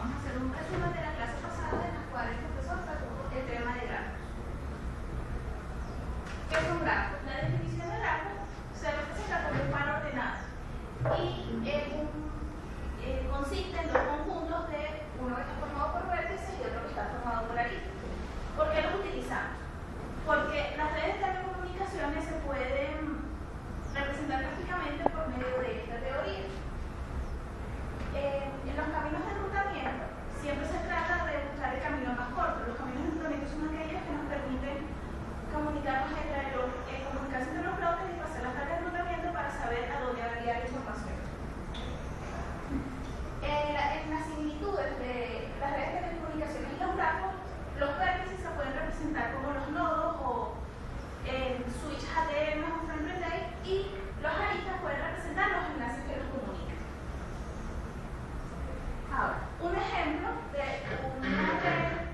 vamos a hacer un resumen de la clase pasada en la cual el profesor trató el tema de grafos. ¿Qué es un grafo? La definición de grafo se representa como un par ordenado y consiste en dos conjuntos de uno que está formado por vértices y otro que está formado por aristas. ¿Por qué los utilizamos? Porque las redes de telecomunicaciones se pueden representar gráficamente por medio de esta teoría. En los caminos de enrutamiento siempre se trata de buscar el camino más corto. Los caminos de enrutamiento son aquellos que nos permiten comunicarse entre los bloques y pasar las cargas de enrutamiento para saber a dónde va a guiar la información. En las similitudes de las redes de telecomunicaciones y los grafos, los vértices se pueden representar como los nodos o switches ATM o frame relay, y los aristas pueden representar los enlaces que los comunican. Ahora, un ejemplo de una red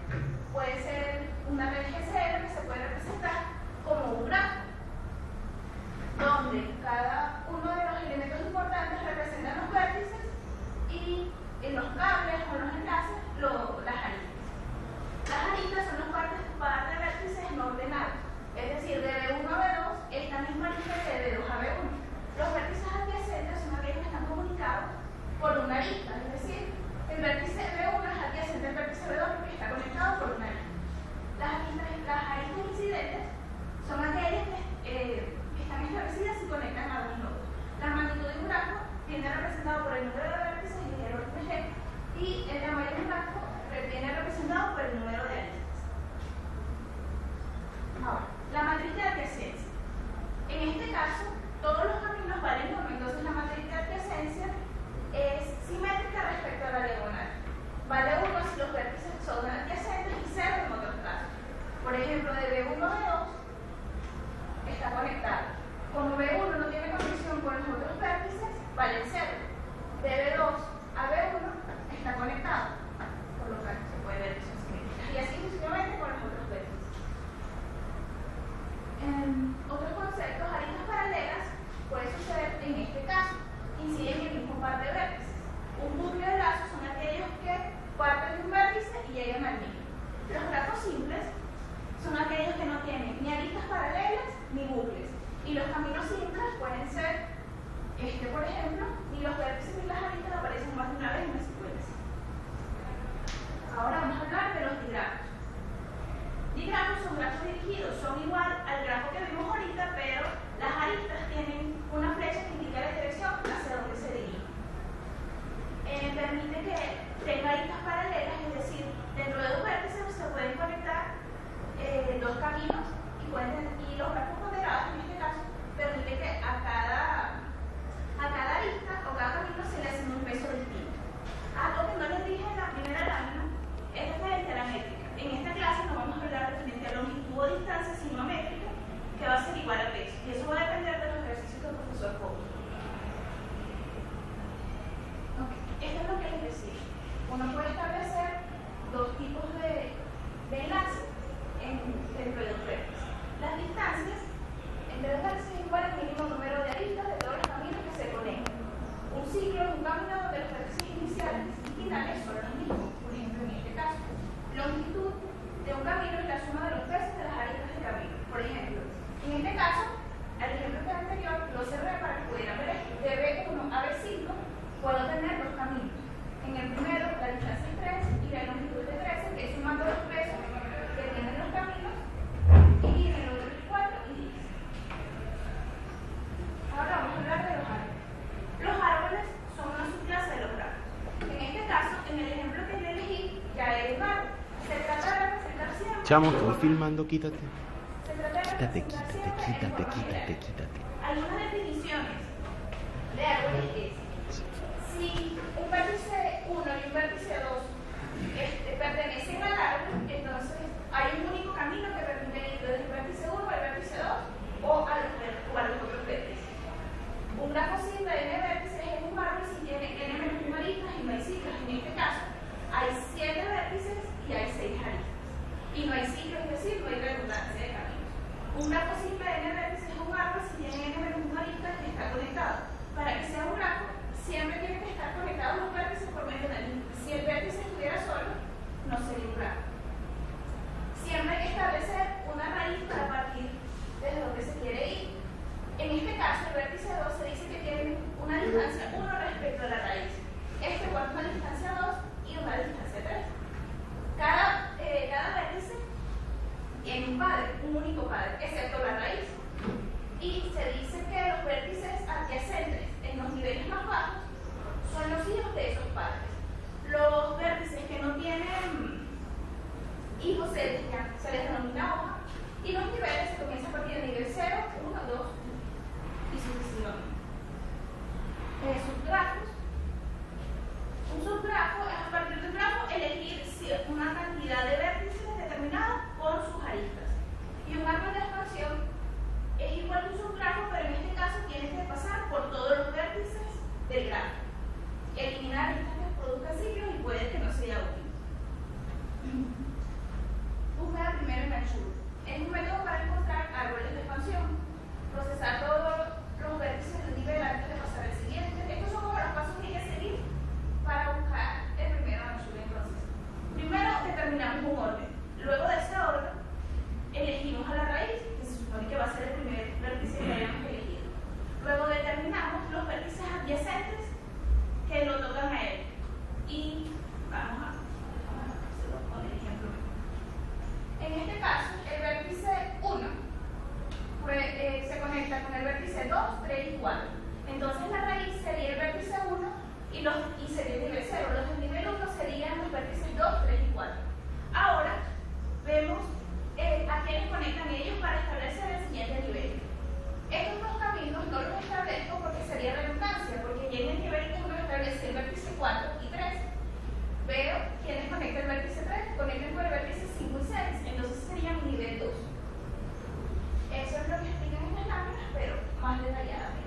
puede ser una red GCR que se puede representar como un grafo, donde cada uno de los elementos importantes representan los vértices y en los cables o los enlaces las aristas. Las aristas son los pares de vértices no ordenados, es decir, de B1 a B2 es la misma arista que de B2 a B1. Los vértices adyacentes son aquellos que están comunicados por una arista, es decir, el vértice B1 es adyacente al vértice B2 porque está conectado por una arista. Las aristas incidentes son aquellas que están establecidas y conectan a dos nodos. La magnitud de un grafo viene representado por el número de vértices y el orden G, y el tamaño de un grafo viene representado por el número de aristas. Ahora, la matriz de adyacencia. En este caso, todos los caminos valen 1, entonces la matriz de adyacencia es simétrica respecto a la diagonal. Vale 1 si los vértices son adyacentes y 0 en otros casos. Por ejemplo, de B1 a B2 está conectado. Como B1 no tiene conexión con los otros vértices, vale 0. De B2 a B1 está conectado, por lo tanto se puede ver eso simétricas, y así sucesivamente con los otros vértices. Otros conceptos, aristas paralelas, puede suceder en este caso, inciden en el mismo par de vértices. Un núcleo de lazos son aquellos que parten de un vértice y llegan al mismo. Los grafos simples son aquellos que no tienen ni aristas paralelas ni bucles, y los caminos simples pueden ser por ejemplo, ni los vértices ni las aristas aparecen más de una vez en la secuencia. Ahora vamos a hablar de los digrafos. Digrafos son grafos dirigidos, son igual al grafo que vimos ahorita, pero las aristas tienen una flecha que indica la dirección hacia donde se dirige. Permite que tenga aristas paralelas, es decir, dentro de dos vértices se pueden conectar dos caminos y los grafos ponderados en este caso permite que a cada arista o cada camino se le asigne un peso distinto. Algo que no les dije en la primera lámina es la diferencia métrica. En esta clase no vamos a hablar referente a longitud o distancia, sino métrica, que va a ser igual a peso, y eso va a depender de los ejercicios que el profesor ponga. Esto es lo que les decía. Uno puede establecer dos tipos de enlace dentro de dos vértices. Las distancias entre los vértices es igual al mínimo número de aristas de todos los caminos que se conectan. Un ciclo es un camino donde los vértices iniciales y finales son los mismos, por ejemplo en este caso. Longitud de un camino es la suma de los pesos de las aristas de camino. Por ejemplo, en este caso, al ejemplo que anterior, lo cerré para que pudieran ver esto. De B1 a B5 puedo tener dos caminos. En el primero, la distancia es 3 y la longitud es de 13, que es sumando los pesos que tienen los caminos, y en el otro es 4 y 10. Ahora vamos a hablar de los árboles. Los árboles son una subclase de los grafos. En este caso, en el ejemplo que yo elegí, ya es un árbol. Se trata de representar siempre. Chamo, estoy filmando, quítate. Se trata de representar siempre Quítate. Algunas definiciones de árboles es: si un vértice 1 y un vértice 2 pertenecen al árbol, entonces hay un único camino que permite ir desde el vértice 1 al vértice 2 o a los otros vértices. Un grafo simple de n vértices es un árbol si tiene n-1 aristas y no hay ciclos. En este caso, hay 7 vértices y hay 6 aristas. Y no hay ciclos, es decir, no hay redundancia de caminos. Un grafo simple de n vértices es un árbol si tiene n-1 aristas y está conectado. Para que sea un grafo, siempre tienen que estar conectados los vértices por medio de la línea. Si el vértice estuviera tiene un padre, un único padre, excepto la raíz. Y se dice que los vértices adyacentes en los niveles más bajos son los hijos de esos padres. Los vértices que no tienen hijos se les denomina hoja, y los niveles se comienzan a partir del nivel 0, 1, 2 y sucesivamente. Subgrafos. Un subgrafo es a partir de un grafo elegir una cantidad de vértices determinada con sus aristas. Y un árbol de expansión es igual que un subgrafo, pero en este caso tienes que pasar por todos los vértices del grafo. Eliminar aristas que produzcan ciclos y puede que no sea útil. Búsqueda primero en Archur. Es un método para encontrar árboles de expansión, procesar todos los vértices del nivel antes de pasar al siguiente. Estos son como los pasos que hay que seguir para buscar el primero en Archur. Entonces, primero determinamos un orden. Luego de ese orden, elegimos a la raíz, que se supone que va a ser el primer vértice que hayamos elegido. Luego determinamos los vértices adyacentes que lo tocan a él. Y vamos a hacerlo con el ejemplo. En este caso, el vértice 1 se conecta con el vértice 2, 3 y 4. Entonces la raíz sería el vértice 1 y sería el nivel 0. Los del nivel 1 serían los vértices 2, 3 y 4. Ahora vemos a quiénes conectan ellos para establecer el siguiente nivel. Estos dos caminos no los establezco porque sería redundancia, porque ya en el nivel 1 establecí el vértice 4 y 3. Veo quiénes conectan el vértice 3, conectan con el vértice 5 y 6, entonces sería un nivel 2. Eso es lo que explican en las láminas, pero más detalladamente.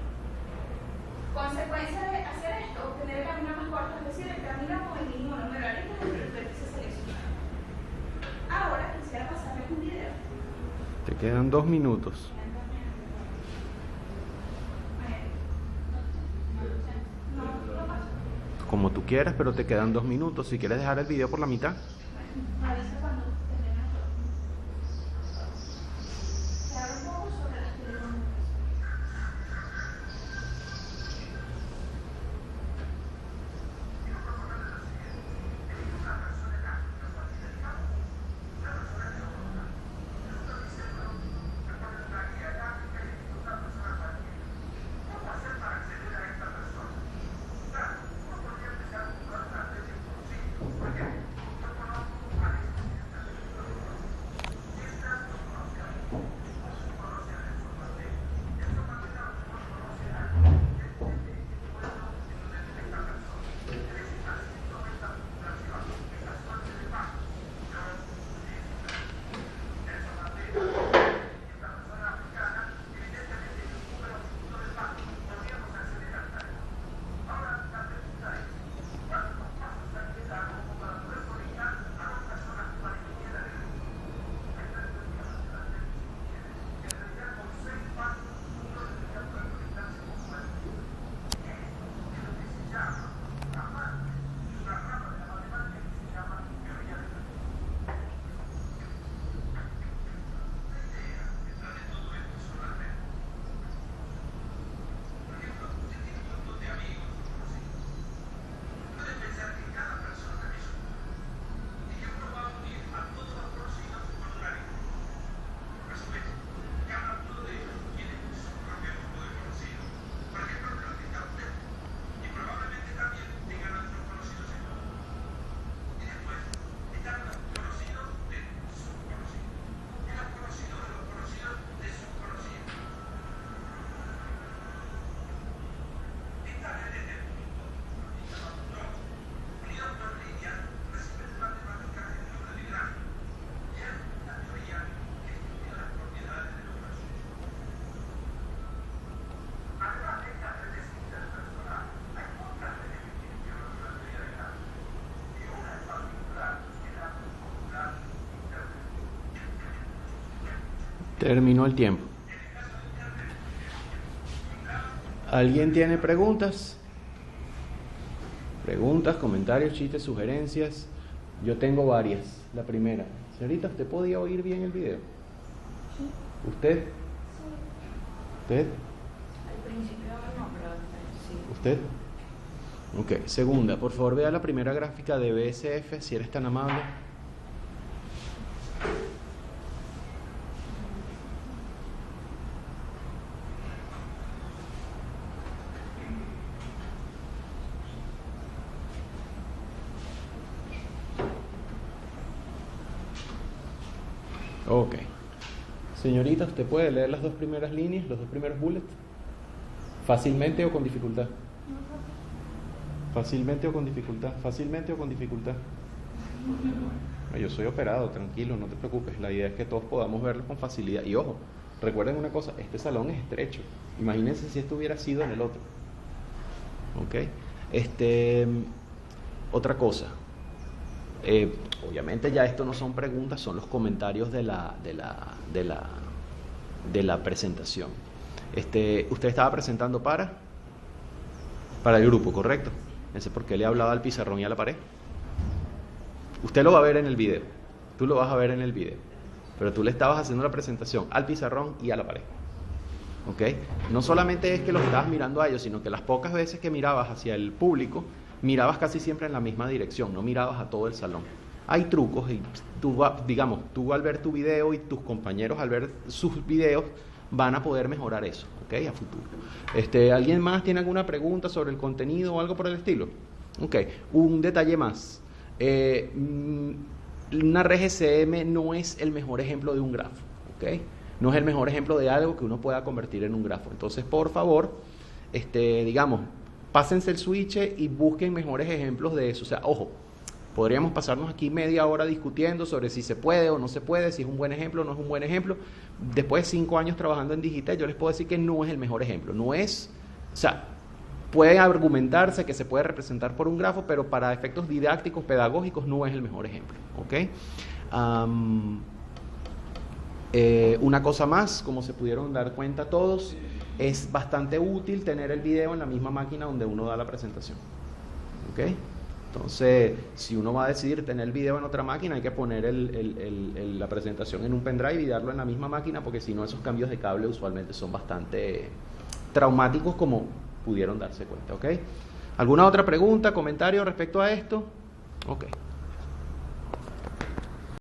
Consecuencia de hacer esto, obtener el camino más corto, es decir, el camino con el mínimo número de aristas entre los vértices seleccionados. Ahora quisiera pasarles un video. Te quedan 2 minutos. Como tú quieras, pero te quedan 2 minutos. Si quieres dejar el video por la mitad. Avisa cuando termine todo. Se habla un poco sobre las telecomunicaciones. Terminó el tiempo. ¿Alguien tiene preguntas? Preguntas, comentarios, chistes, sugerencias. Yo tengo varias. La primera. Señorita, ¿usted podía oír bien el video? Sí. ¿Usted? Sí. ¿Usted? Al principio no, pero sí. ¿Usted? Ok. Segunda, por favor vea la primera gráfica de BSF, si eres tan amable. Ok. Señorita, ¿usted puede leer las dos primeras líneas, los dos primeros bullets? ¿Fácilmente o con dificultad? ¿Fácilmente o con dificultad? ¿Fácilmente o con dificultad? Yo soy operado, tranquilo, no te preocupes. La idea es que todos podamos verlo con facilidad. Y ojo, recuerden una cosa, este salón es estrecho. Imagínense si esto hubiera sido en el otro. ¿Ok? Otra cosa. Obviamente ya esto no son preguntas, son los comentarios de la presentación. Usted estaba presentando para el grupo, ¿correcto? Ese es porque le hablaba al pizarrón y a la pared. Usted lo va a ver en el video, tú lo vas a ver en el video, pero tú le estabas haciendo la presentación al pizarrón y a la pared. ¿Ok? No solamente es que los estabas mirando a ellos, sino que las pocas veces que mirabas hacia el público, mirabas casi siempre en la misma dirección, no mirabas a todo el salón. Hay trucos y tú al ver tu video y tus compañeros al ver sus videos van a poder mejorar eso, ¿ok? A futuro. ¿Alguien más tiene alguna pregunta sobre el contenido o algo por el estilo? Ok, un detalle más. Una RGCM no es el mejor ejemplo de un grafo, ¿ok? No es el mejor ejemplo de algo que uno pueda convertir en un grafo. Entonces, por favor, pásense el switch y busquen mejores ejemplos de eso. O sea, ojo, podríamos pasarnos aquí media hora discutiendo sobre si se puede o no se puede, si es un buen ejemplo o no es un buen ejemplo. Después de 5 años trabajando en digital, yo les puedo decir que no es el mejor ejemplo. No es, o sea, puede argumentarse que se puede representar por un grafo, pero para efectos didácticos, pedagógicos, no es el mejor ejemplo, ¿ok? Una cosa más, como se pudieron dar cuenta todos, es bastante útil tener el video en la misma máquina donde uno da la presentación, ¿ok? Entonces, si uno va a decidir tener el video en otra máquina, hay que poner la presentación en un pendrive y darlo en la misma máquina, porque si no, esos cambios de cable usualmente son bastante traumáticos, como pudieron darse cuenta, ¿ok? ¿Alguna otra pregunta, comentario respecto a esto? Ok.